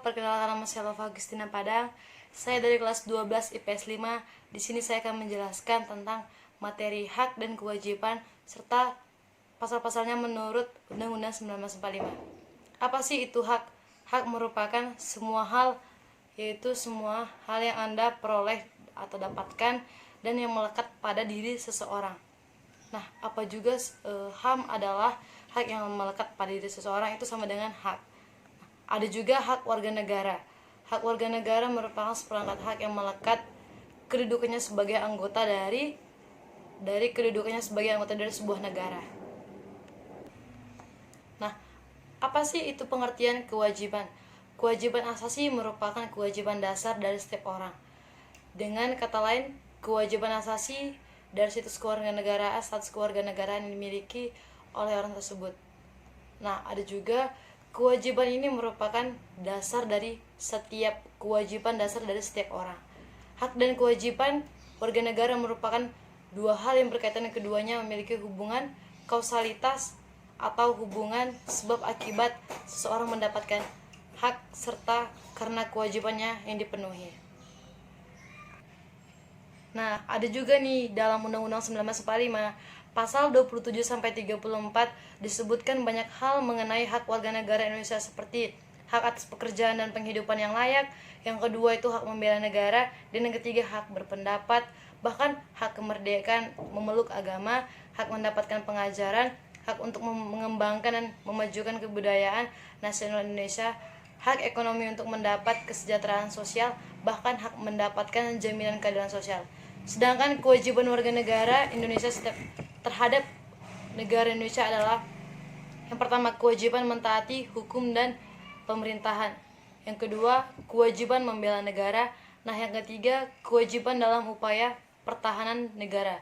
perkenalkan nama saya Lova Agustina Padang. Saya dari kelas 12 IPS 5. Di sini saya akan menjelaskan tentang materi hak dan kewajiban serta pasal-pasalnya menurut Undang-Undang 1945. Apa sih itu hak? Hak merupakan semua hal, yaitu semua hal yang Anda peroleh atau dapatkan dan yang melekat pada diri seseorang. Nah, apa juga HAM adalah hak yang melekat pada diri seseorang, itu sama dengan hak. Ada juga hak warga negara. Hak warga negara merupakan seperangkat hak yang melekat kedudukannya sebagai anggota dari kedudukannya sebagai anggota dari sebuah negara. Nah, apa sih itu pengertian kewajiban? Kewajiban asasi merupakan kewajiban dasar dari setiap orang. Dengan kata lain, kewajiban asasi dari status kewarganegaraan yang dimiliki oleh orang tersebut. Nah, ada juga kewajiban ini merupakan dasar dari setiap orang. Hak dan kewajiban warga negara merupakan dua hal yang berkaitan, yang keduanya memiliki hubungan kausalitas atau hubungan sebab akibat seseorang mendapatkan hak serta karena kewajibannya yang dipenuhi. Nah, ada juga nih dalam Undang-Undang 1945 Pasal 27 sampai 34 disebutkan banyak hal mengenai hak warga negara Indonesia, seperti hak atas pekerjaan dan penghidupan yang layak, yang kedua itu hak membela negara, dan yang ketiga hak berpendapat, bahkan hak kemerdekaan memeluk agama, hak mendapatkan pengajaran, hak untuk mengembangkan dan memajukan kebudayaan nasional Indonesia, hak ekonomi untuk mendapat kesejahteraan sosial, bahkan hak mendapatkan jaminan keadilan sosial. Sedangkan kewajiban warga negara Indonesia terhadap negara Indonesia adalah: yang pertama, kewajiban mentaati hukum dan pemerintahan. Yang kedua, kewajiban membela negara. Nah, yang ketiga, kewajiban dalam upaya pertahanan negara.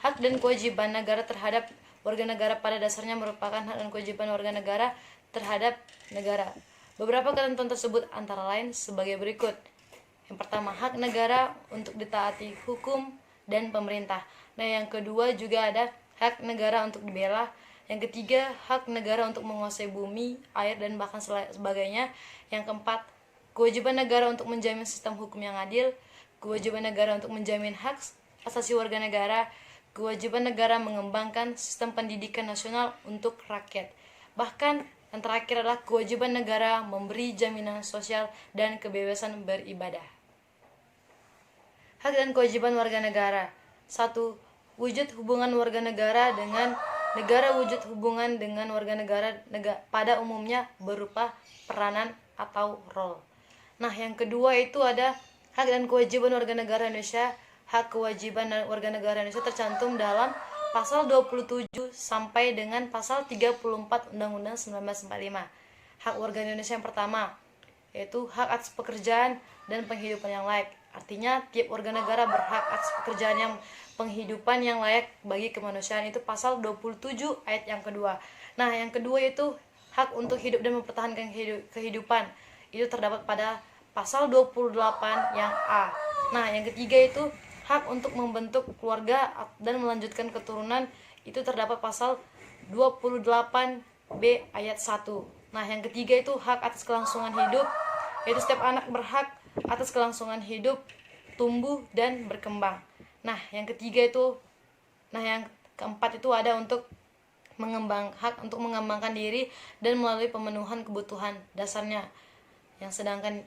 Hak dan kewajiban negara terhadap warga negara pada dasarnya merupakan hak dan kewajiban warga negara terhadap negara. Beberapa ketentuan tersebut antara lain sebagai berikut. Yang pertama, hak negara untuk ditaati hukum dan pemerintah. Nah, yang kedua juga ada hak negara untuk dibela. Yang ketiga, hak negara untuk menguasai bumi, air, dan bahkan sebagainya. Yang keempat, kewajiban negara untuk menjamin sistem hukum yang adil. Kewajiban negara untuk menjamin hak asasi warga negara. Kewajiban negara mengembangkan sistem pendidikan nasional untuk rakyat. Bahkan yang terakhir adalah kewajiban negara memberi jaminan sosial dan kebebasan beribadah. Hak dan kewajiban warga negara. 1. Wujud hubungan warga negara dengan negara. Wujud hubungan dengan warga negara pada umumnya berupa peranan atau role. Nah, yang kedua itu ada hak dan kewajiban warga negara Indonesia. Hak kewajiban warga negara Indonesia tercantum dalam pasal 27 sampai dengan pasal 34 Undang-Undang 1945. Hak warga Indonesia yang pertama yaitu hak atas pekerjaan dan penghidupan yang layak. Artinya tiap warga negara berhak atas pekerjaan yang penghidupan yang layak bagi kemanusiaan, itu pasal 27 ayat yang kedua. Nah, yang kedua itu hak untuk hidup dan mempertahankan kehidupan. Itu terdapat pada pasal 28 yang A. Nah, yang ketiga itu hak untuk membentuk keluarga dan melanjutkan keturunan. Itu terdapat pasal 28B ayat 1. Nah, yang ketiga itu hak atas kelangsungan hidup, yaitu setiap anak berhak atas kelangsungan hidup, tumbuh dan berkembang. Nah, yang yang keempat itu ada untuk hak untuk mengembangkan diri dan melalui pemenuhan kebutuhan dasarnya. Yang sedangkan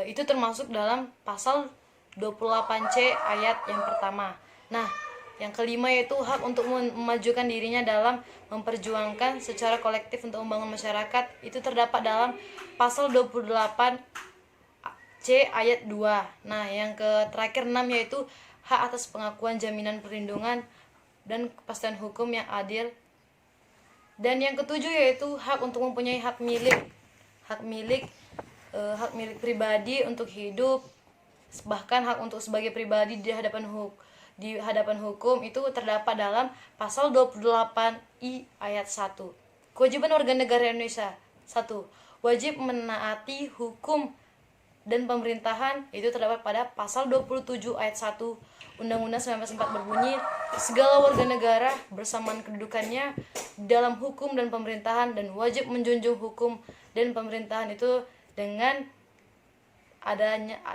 itu termasuk dalam pasal 28C ayat yang pertama. Nah, yang kelima yaitu hak untuk memajukan dirinya dalam memperjuangkan secara kolektif untuk membangun masyarakat. Itu terdapat dalam pasal 28C ayat 2. Nah, yang terakhir 6 yaitu hak atas pengakuan jaminan perlindungan dan kepastian hukum yang adil. Dan yang ketujuh yaitu hak untuk mempunyai hak milik pribadi untuk hidup, bahkan hak untuk sebagai pribadi di hadapan hukum itu terdapat dalam pasal 28I ayat 1. Kewajiban warga negara Indonesia. 1. Wajib menaati hukum dan pemerintahan, itu terdapat pada pasal 27 ayat 1 Undang-Undang 1945 berbunyi, segala warga negara bersamaan kedudukannya dalam hukum dan pemerintahan dan wajib menjunjung hukum dan pemerintahan itu dengan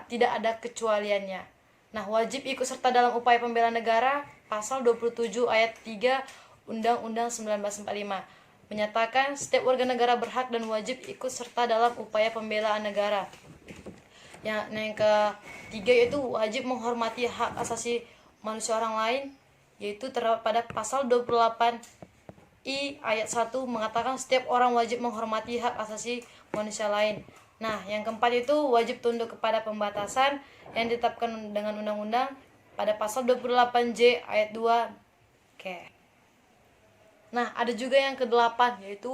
tidak ada kecualiannya. Nah, wajib ikut serta dalam upaya pembela negara pasal 27 ayat 3 Undang-Undang 1945 menyatakan setiap warga negara berhak dan wajib ikut serta dalam upaya pembelaan negara. Yang ketiga yaitu wajib menghormati hak asasi manusia orang lain, yaitu terdapat pada pasal 28 I ayat 1 mengatakan setiap orang wajib menghormati hak asasi manusia lain. Nah, yang keempat itu wajib tunduk kepada pembatasan yang ditetapkan dengan undang-undang pada pasal 28J ayat 2. Oke. Nah, ada juga yang kedelapan yaitu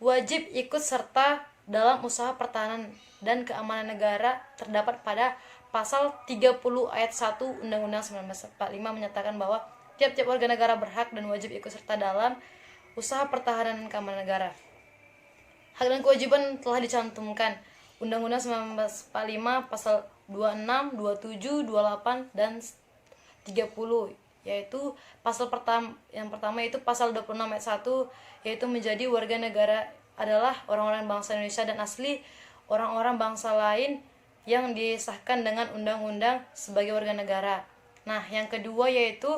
wajib ikut serta dalam usaha pertahanan dan keamanan negara terdapat pada pasal 30 ayat 1 Undang-Undang 1945 menyatakan bahwa tiap-tiap warga negara berhak dan wajib ikut serta dalam usaha pertahanan dan keamanan negara. Hak dan kewajiban telah dicantumkan Undang-Undang 1945 pasal 26, 27, 28 dan 30, yaitu pasal yang pertama itu pasal 26 ayat 1 yaitu menjadi warga negara adalah orang-orang bangsa Indonesia dan asli orang-orang bangsa lain yang disahkan dengan undang-undang sebagai warga negara. Nah, yang kedua yaitu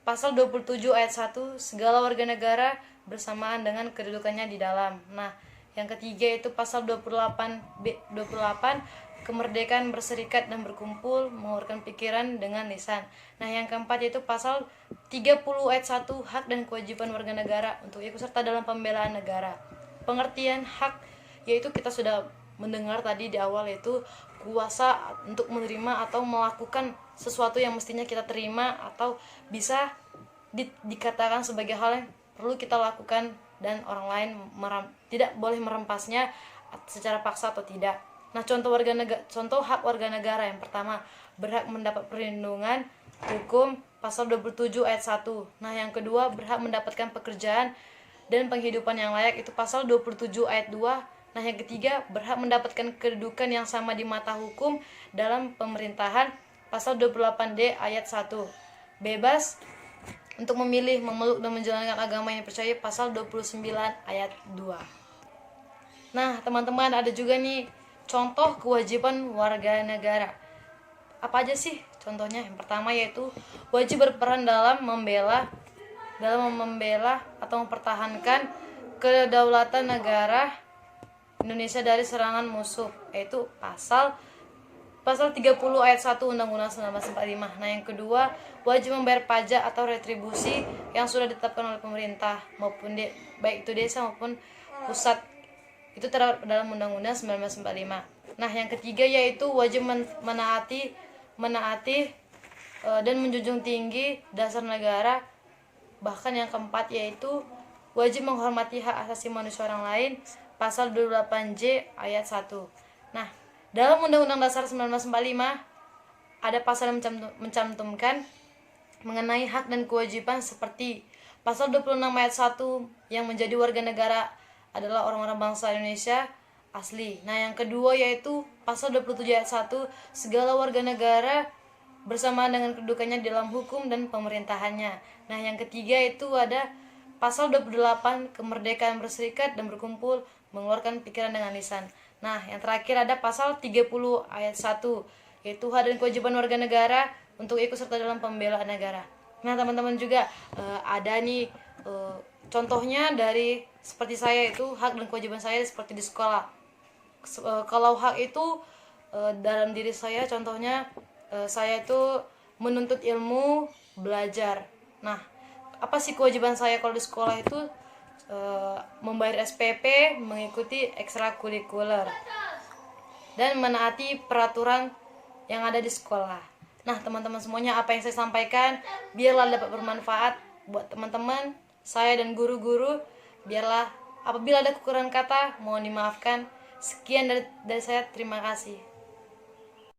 pasal 27 ayat 1 segala warga negara bersamaan dengan kedudukannya di dalam. Nah, yang ketiga itu pasal 28 kemerdekaan berserikat dan berkumpul, mengeluarkan pikiran dengan lisan. Nah, yang keempat yaitu pasal 30 ayat 1 hak dan kewajiban warga negara untuk ikut serta dalam pembelaan negara. Pengertian hak yaitu kita sudah mendengar tadi di awal, yaitu kuasa untuk menerima atau melakukan sesuatu yang mestinya kita terima atau bisa dikatakan sebagai hal yang perlu kita lakukan dan orang lain tidak boleh merempasnya secara paksa atau tidak. Nah, contoh hak warga negara yang pertama berhak mendapat perlindungan hukum pasal 27 ayat 1. Nah, yang kedua berhak mendapatkan pekerjaan dan penghidupan yang layak itu pasal 27 ayat 2. Nah, yang ketiga berhak mendapatkan kedudukan yang sama di mata hukum dalam pemerintahan pasal 28D ayat 1. Bebas untuk memilih, memeluk dan menjalankan agama yang dipercayai pasal 29 ayat 2. Nah, teman-teman, ada juga nih contoh kewajiban warga negara. Apa aja sih contohnya? Yang pertama yaitu wajib berperan dalam membela atau mempertahankan kedaulatan negara Indonesia dari serangan musuh, yaitu pasal 30 ayat 1 Undang-Undang 1945. Nah, yang kedua, wajib membayar pajak atau retribusi yang sudah ditetapkan oleh pemerintah maupun baik itu desa maupun pusat. Itu terdapat dalam Undang-Undang 1945. Nah, yang ketiga yaitu wajib menaati dan menjunjung tinggi dasar negara. Bahkan yang keempat yaitu wajib menghormati hak asasi manusia orang lain pasal 28J ayat 1. Nah, dalam Undang-Undang Dasar 1945 ada pasal yang mencantumkan mengenai hak dan kewajiban seperti pasal 26 ayat 1 yang menjadi warga negara adalah orang-orang bangsa Indonesia asli. Nah, yang kedua yaitu pasal 27 ayat 1 segala warga negara bersamaan dengan kedudukannya dalam hukum dan pemerintahannya. Nah, yang ketiga itu ada pasal 28 kemerdekaan berserikat dan berkumpul, mengeluarkan pikiran dengan lisan. Nah, yang terakhir ada pasal 30 ayat 1 yaitu hak dan kewajiban warga negara untuk ikut serta dalam pembelaan negara. Nah, teman-teman juga ada nih contohnya dari seperti saya itu hak dan kewajiban saya seperti di sekolah. Kalau hak itu dalam diri saya contohnya saya itu menuntut ilmu, belajar. Nah, apa sih kewajiban saya kalau di sekolah itu? Membayar SPP, mengikuti ekstrakurikuler, dan menaati peraturan yang ada di sekolah. Nah, teman-teman semuanya, apa yang saya sampaikan biarlah dapat bermanfaat buat teman-teman, saya dan guru-guru. Biarlah apabila ada kekurangan kata mohon dimaafkan. Sekian dari saya, terima kasih.